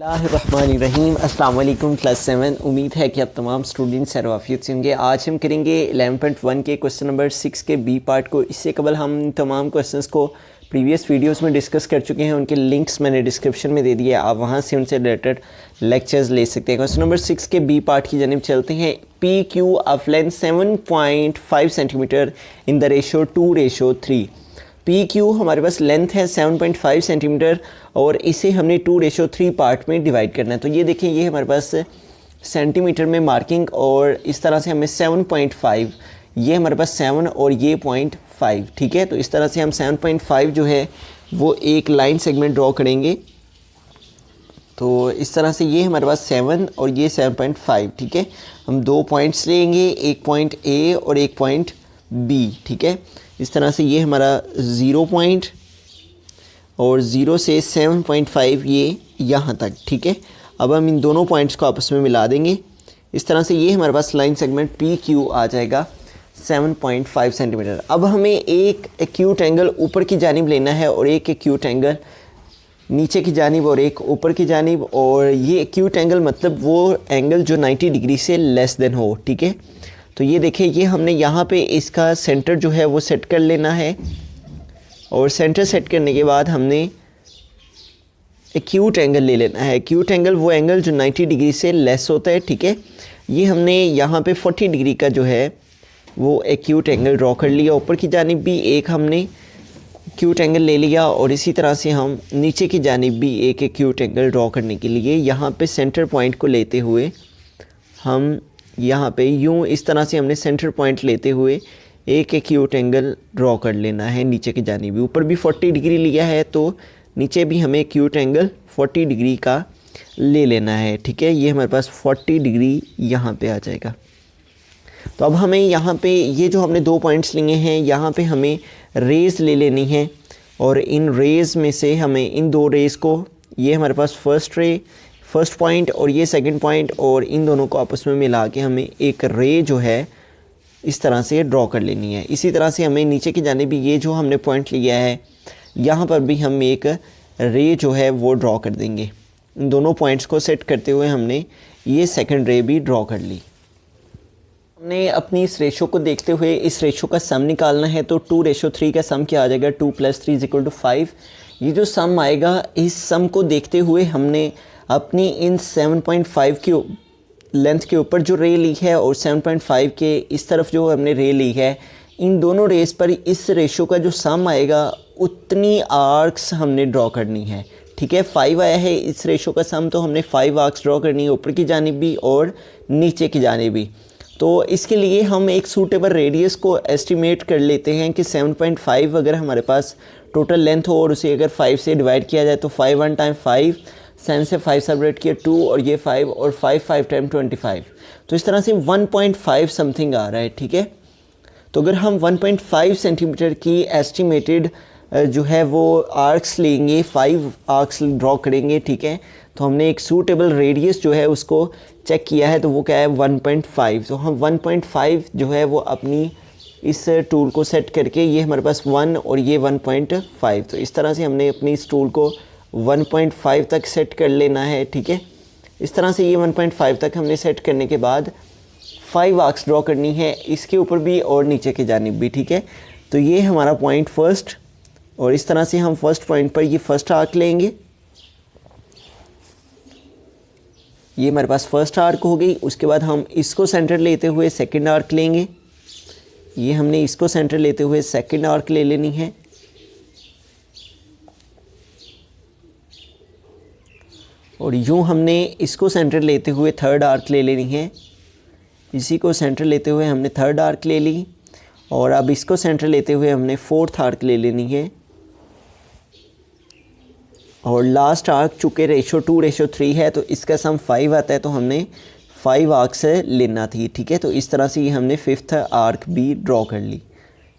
बिस्मिल्लाहिर्रहमानिर्रहीम। अस्सलाम वालेकुम क्लास 7। उम्मीद है कि आप तमाम स्टूडेंट्स सर्वाफियत से होंगे। आज हम करेंगे 11.1 के क्वेश्चन नंबर 6 के बी पार्ट को। इससे कबल हम तमाम क्वेश्चंस को प्रीवियस वीडियोस में डिस्कस कर चुके हैं, उनके लिंक्स मैंने डिस्क्रिप्शन में दे दिए, आप वहां से उनसे रिलेटेड लेक्चर्स ले सकते हैं। क्वेश्चन नंबर 6 के बी पार्ट की जानिब चलते हैं। P Q of length 7.5 centimetre in the ratio 2:3। P Q हमारे पास लेंथ है 7.5 सेंटीमीटर और इसे हमने 2:3 पार्ट में डिवाइड करना है। तो ये देखें, ये हमारे पास सेंटीमीटर में मार्किंग और इस तरह से हमें 7.5, ये हमारे पास 7 और ये 0.5, ठीक है। तो इस तरह से हम 7.5 जो है वो एक लाइन सेगमेंट ड्रॉ करेंगे। तो इस तरह से ये हमारे पास 7 और ये 7.5, ठीक है। हम दो पॉइंट्स लेंगे, एक पॉइंट ए और एक पॉइंट बी, ठीक है। इस तरह से ये हमारा 0 पॉइंट और 0 से 7.5 ये यहाँ तक, ठीक है। अब हम इन दोनों पॉइंट्स को आपस में मिला देंगे। इस तरह से ये हमारे पास लाइन सेगमेंट पी क्यू आ जाएगा 7.5 सेंटीमीटर। अब हमें एक एक्यूट एंगल ऊपर की जानिब लेना है और एक एक्यूट एंगल नीचे की जानिब और एक ऊपर की जानिब। और ये एक्यूट एंगल मतलब वो एंगल जो 90 डिग्री से लेस देन हो, ठीक है। तो ये देखिए, ये हमने यहाँ पे इसका सेंटर जो है वो सेट कर लेना है और सेंटर सेट करने के बाद हमने एक्यूट एंगल ले लेना है। एक्यूट एंगल वो एंगल जो 90 डिग्री से लेस होता है, ठीक है। ये हमने यहाँ पे 40 डिग्री का जो है वो एक्यूट एंगल ड्रॉ कर लिया। ऊपर की जानिब भी एक हमने एक्यूट एंगल ले लिया और इसी तरह से हम नीचे की जानिब भी एक एक्यूट एंगल ड्रॉ करने के लिए यहाँ पे सेंटर पॉइंट को लेते हुए हम यहाँ पे यूँ इस तरह से हमने सेंटर पॉइंट लेते हुए एक एक्यूट एंगल ड्रॉ कर लेना है नीचे की जानिब भी। ऊपर भी 40 डिग्री लिया है तो नीचे भी हमें एक्यूट एंगल 40 डिग्री का ले लेना है, ठीक है। ये हमारे पास 40 डिग्री यहाँ पे आ जाएगा। तो अब हमें यहाँ पे ये जो हमने दो पॉइंट्स लिए हैं, यहाँ पे हमें रेज़ ले लेनी है और इन रेज़ में से हमें इन दो रेज़ को, ये हमारे पास फर्स्ट पॉइंट और ये सेकंड पॉइंट, और इन दोनों को आपस में मिला के हमें एक रे जो है इस तरह से ड्रॉ कर लेनी है। इसी तरह से हमें नीचे की जानिब भी ये जो हमने पॉइंट लिया है यहाँ पर भी हम एक रे जो है वो ड्रॉ कर देंगे। इन दोनों पॉइंट्स को सेट करते हुए हमने ये सेकंड रे भी ड्रॉ कर ली। हमने अपनी इस रेशो को देखते हुए इस रेशो का सम निकालना है। तो 2:3 का सम क्या आ जाएगा, 2 + 3 = 5। ये जो सम आएगा, इस सम को देखते हुए हमने अपनी इन 7.5 की लेंथ के ऊपर जो रे ली है और 7.5 के इस तरफ जो हमने रे ली है, इन दोनों रेस पर इस रेशो का जो सम आएगा उतनी आर्क्स हमने ड्रॉ करनी है, ठीक है। 5 आया है इस रेशो का सम, तो हमने 5 आर्क्स ड्रॉ करनी है, ऊपर की जानिब भी और नीचे की जानिब भी। तो इसके लिए हम एक सूटेबल रेडियस को एस्टिमेट कर लेते हैं कि 7.5 अगर हमारे पास टोटल लेंथ हो और उसे अगर 5 से डिवाइड किया जाए तो 5 1 टाइम 5, 7 से 5 सेपरेट किया 2 और ये 5 और 5 टाइम 25। तो इस तरह से 1.5 समथिंग आ रहा है, ठीक है। तो अगर हम 1.5 सेंटीमीटर की एस्टिमेटेड जो है वो आर्क्स लेंगे, 5 आर्क्स ड्रॉ करेंगे, ठीक है। तो हमने एक सूटेबल रेडियस जो है उसको चेक किया है, तो वो क्या है 1.5। तो हम 1.5 जो है वो अपनी इस टूल को सेट करके, ये हमारे पास 1 और ये 1.5, तो इस तरह से हमने अपनी इस टूल को 1.5 तक सेट कर लेना है, ठीक है। इस तरह से ये 1.5 तक हमने सेट करने के बाद 5 आर्क्स ड्रॉ करनी है, इसके ऊपर भी और नीचे की जानिब भी, ठीक है। तो ये हमारा पॉइंट फर्स्ट, और इस तरह से हम फर्स्ट पॉइंट पर ये फर्स्ट आर्क लेंगे। ये हमारे पास फर्स्ट आर्क हो गई। उसके बाद हम इसको सेंटर लेते हुए सेकंड आर्क लेंगे। ये हमने इसको सेंटर लेते हुए सेकंड आर्क ले लेनी है। और यूँ हमने इसको सेंटर लेते हुए थर्ड आर्क ले लेनी है। इसी को सेंटर लेते हुए हमने थर्ड आर्क ले ली और अब इसको सेंटर लेते हुए हमने फोर्थ आर्क ले लेनी है। और लास्ट आर्क चूँकि रेशो 2:3 है तो इसका सम 5 आता है, तो हमने 5 आर्क से लेना थी, ठीक है। तो इस तरह से ये हमने 5th आर्क भी ड्रॉ कर ली।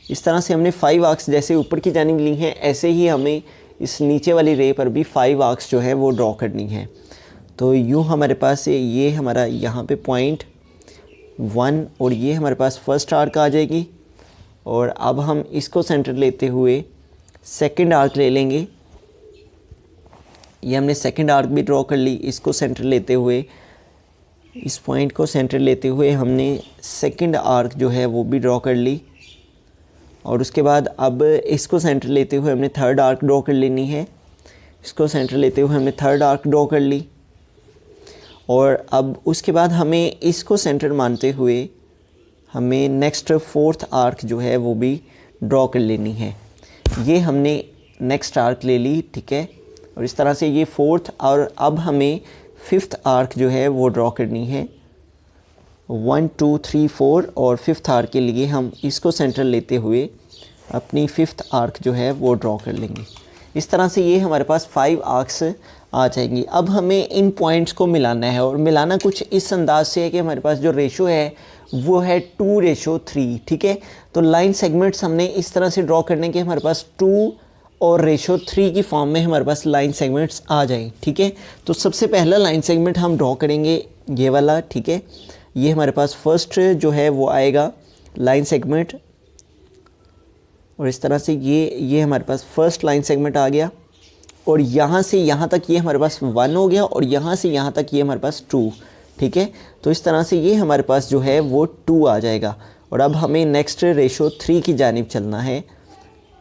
इस तरह से हमने 5 आर्क्स जैसे ऊपर की जानिब ली हैं, ऐसे ही हमें इस नीचे वाली रे पर भी 5 आर्क्स जो है वो ड्रॉ करनी है। तो यूँ हमारे पास ये हमारा यहाँ पे पॉइंट 1 और ये हमारे पास फर्स्ट आर्क आ जाएगी। और अब हम इसको सेंटर लेते हुए सेकंड आर्क ले लेंगे। ये हमने सेकंड आर्क भी ड्रॉ कर ली। इसको सेंटर लेते हुए, इस पॉइंट को सेंटर लेते हुए हमने सेकंड आर्क जो है वो भी ड्रॉ कर ली। और उसके बाद अब इसको सेंटर लेते हुए हमने थर्ड आर्क ड्रॉ कर लेनी है। इसको सेंटर लेते हुए हमने थर्ड आर्क ड्रॉ कर ली। और अब उसके बाद हमें इसको सेंटर मानते हुए हमें नेक्स्ट फोर्थ आर्क जो है वो भी ड्रॉ कर लेनी है। ये हमने नेक्स्ट आर्क ले ली, ठीक है। और इस तरह से ये फोर्थ, और अब हमें फिफ्थ आर्क जो है वो ड्रॉ करनी है। 1 2 3 4 और फिफ्थ आर्क के लिए हम इसको सेंटर लेते हुए अपनी फिफ्थ आर्क जो है वो ड्रॉ कर लेंगे। इस तरह से ये हमारे पास 5 आर्क्स आ जाएंगी। अब हमें इन पॉइंट्स को मिलाना है, और मिलाना कुछ इस अंदाज से है कि हमारे पास जो रेशो है वो है 2:3, ठीक है। तो लाइन सेगमेंट्स हमने इस तरह से ड्रॉ करने के हमारे पास 2 और 3 की फॉर्म में हमारे पास लाइन सेगमेंट्स आ जाएं, ठीक है। तो सबसे पहला लाइन सेगमेंट हम ड्रॉ करेंगे ये वाला, ठीक है। ये हमारे पास फर्स्ट जो है वो आएगा लाइन सेगमेंट, और इस तरह से ये हमारे पास फर्स्ट लाइन सेगमेंट आ गया। और यहाँ से यहाँ तक ये हमारे पास 1 हो गया, और यहाँ से यहाँ तक ये हमारे पास 2, ठीक है। तो इस तरह से ये हमारे पास जो है वो 2 आ जाएगा। और अब हमें नेक्स्ट रेशो 3 की जानिब चलना है।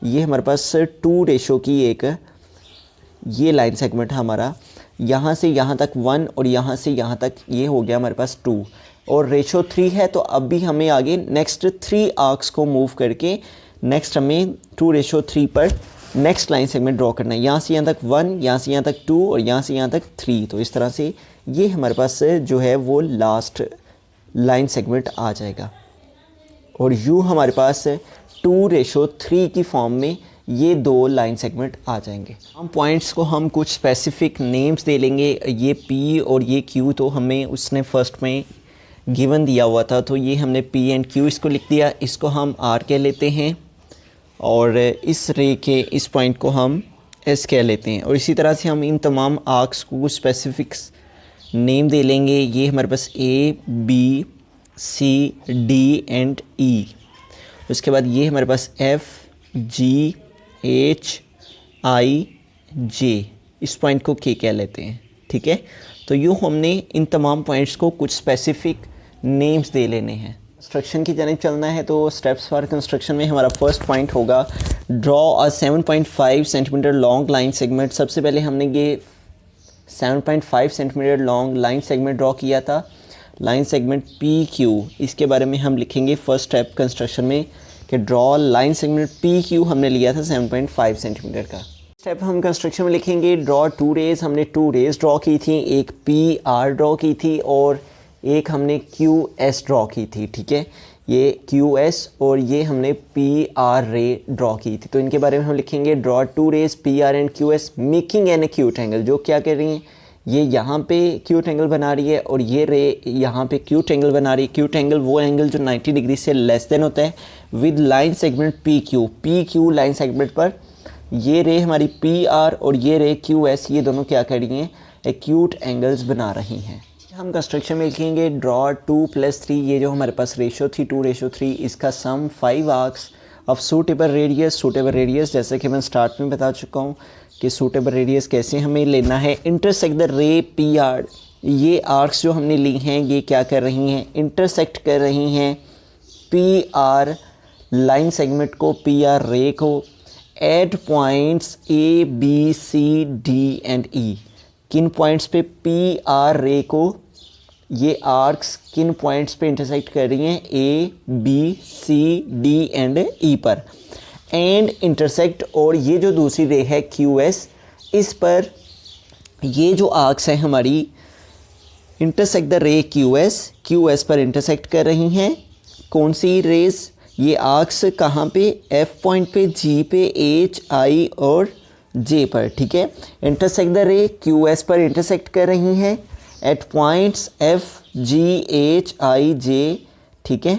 ये हमारे पास 2 रेशो की एक ये लाइन सेगमेंट हमारा यहाँ से यहाँ तक 1 और यहाँ से यहाँ तक ये हो गया हमारे पास 2, और रेशो 3 है। तो अब भी हमें आगे नेक्स्ट 3 आर्क्स को मूव करके नेक्स्ट हमें 2:3 पर नेक्स्ट लाइन सेगमेंट ड्रॉ करना है। यहाँ से यहाँ तक 1, यहाँ से यहाँ तक 2 और यहाँ से यहाँ तक 3। तो इस तरह से ये हमारे पास जो है वो लास्ट लाइन सेगमेंट आ जाएगा। और यूँ हमारे पास 2:3 की फॉर्म में ये 2 लाइन सेगमेंट आ जाएंगे। हम पॉइंट्स को हम कुछ स्पेसिफिक नेम्स दे लेंगे। ये P और ये Q तो हमें उसने फर्स्ट में गिवन दिया हुआ था, तो ये हमने P एंड Q इसको लिख दिया। इसको हम R कह लेते हैं, और इस रे के इस पॉइंट को हम S कह लेते हैं। और इसी तरह से हम इन तमाम आर्क्स को कुछ स्पेसिफिक्स नेम दे लेंगे। ये हमारे पास A, B, C, D and E। उसके बाद ये हमारे पास F, G, H, I, J, इस पॉइंट को K कह लेते हैं, ठीक है। तो यूँ हमने इन तमाम पॉइंट्स को कुछ स्पेसिफिक नेम्स दे लेने हैं। कंस्ट्रक्शन की जानिब चलना है, तो स्टेप्स फॉर कंस्ट्रक्शन में हमारा फर्स्ट पॉइंट होगा draw a 7.5 centimetre long line segment. सबसे पहले हमने ये 7.5 centimetre long line segment draw किया था, लाइन सेगमेंट PQ। इसके बारे में हम लिखेंगे फर्स्ट स्टेप कंस्ट्रक्शन में कि ड्रॉ लाइन सेगमेंट PQ हमने लिया था 7.5 सेंटीमीटर का। स्टेप हम कंस्ट्रक्शन में लिखेंगे ड्रॉ 2 रेज। हमने 2 रेज ड्रॉ की थी, एक PR ड्रॉ की थी और एक हमने QS ड्रॉ की थी, ठीक है। ये QS और ये हमने PR रे ड्रॉ की थी। तो इनके बारे में हम लिखेंगे draw 2 rays PR and QS making an acute angle. जो क्या कर रही हैं, ये यहाँ पे एक्यूट एंगल बना रही है और ये रे यहाँ पे एक्यूट एंगल बना रही है। एक्यूट एंगल वो एंगल जो 90 डिग्री से लेस देन होता है with line segment PQ line segment पर ये रे हमारी PR और ये रे QS, ये दोनों क्या कर रही हैं, एक्यूट एंगल्स बना रही हैं। हम कंस्ट्रक्शन में लिखेंगे ड्रॉ 2 + 3, ये जो हमारे पास रेशो थी 2:3, इसका सम 5 arcs of suitable radius. Suitable radius जैसे कि मैं स्टार्ट में बता चुका हूँ कि सूटेबल रेडियस कैसे हमें लेना है। इंटरसेक्ट द रे PR, ये आर्क्स जो हमने ली हैं ये क्या कर रही हैं, इंटरसेक्ट कर रही हैं PR लाइन सेगमेंट को, PR रे को at points A, B, C, D and E। किन पॉइंट्स पे PR रे को ये आर्क्स किन पॉइंट्स पे इंटरसेक्ट कर रही हैं, A, B, C, D and E पर, एंड इंटरसेक्ट। और ये जो दूसरी रे है QS, इस पर ये जो आर्क्स हैं हमारी इंटरसेक्ट द रे QS पर इंटरसेक्ट कर रही हैं। कौन सी रेस, ये आर्क्स कहाँ पे, F पॉइंट पे, G पे, H, I और J पर, ठीक है। इंटरसेक्ट द रे QS पर इंटरसेक्ट कर रही हैं at points F, G, H, I, J, ठीक है।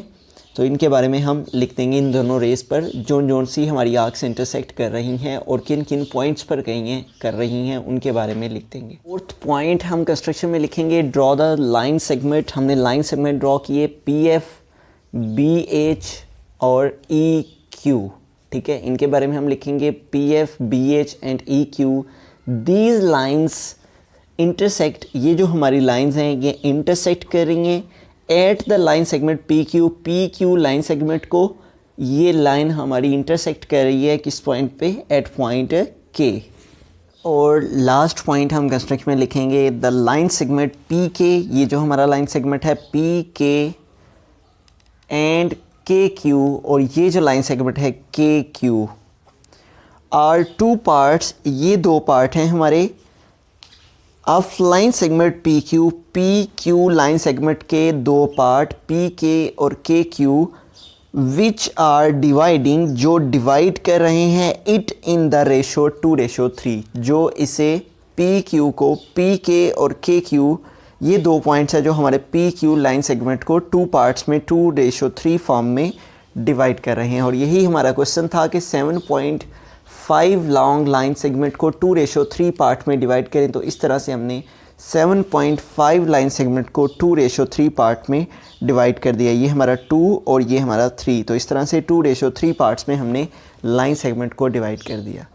तो इनके बारे में हम लिख देंगे इन दोनों रेस पर जोन सी हमारी आर्क्स इंटरसेक्ट कर रही हैं और किन किन पॉइंट्स पर कर रही हैं उनके बारे में लिख देंगे। फोर्थ पॉइंट हम कंस्ट्रक्शन में लिखेंगे ड्रॉ द लाइन सेगमेंट। हमने लाइन सेगमेंट ड्रॉ किए PF, BH और EQ, ठीक है। इनके बारे में हम लिखेंगे PF, BH and EQ these lines intersect, ये जो हमारी लाइंस हैं ये इंटरसेक्ट कर रही हैं at the line segment P Q line segment को ये लाइन हमारी इंटरसेक्ट कर रही है किस पॉइंट पे, एट पॉइंट के। और लास्ट पॉइंट हम कंस्ट्रक्ट में लिखेंगे द लाइन सेगमेंट पी के, ये जो हमारा लाइन सेगमेंट है पी के एंड के क्यू, और ये जो लाइन सेगमेंट है के क्यू आर टू पार्ट्स, ये दो पार्ट हैं हमारे of line segment P Q line segment के दो पार्ट पी के और के क्यू विच आर डिवाइडिंग, जो डिवाइड कर रहे हैं इट इन द रेशो 2:3, जो इसे पी क्यू को पी के और के क्यू, ये दो पॉइंट्स हैं जो हमारे पी क्यू लाइन सेगमेंट को टू पार्ट्स में 2:3 फॉर्म में डिवाइड कर रहे हैं। और यही हमारा क्वेश्चन था कि 7.5 लॉन्ग लाइन सेगमेंट को 2:3 पार्ट में डिवाइड करें। तो इस तरह से हमने 7.5 लाइन सेगमेंट को 2:3 पार्ट में डिवाइड कर दिया। ये हमारा 2 और ये हमारा 3, तो इस तरह से 2:3 पार्ट्स में हमने लाइन सेगमेंट को डिवाइड कर दिया।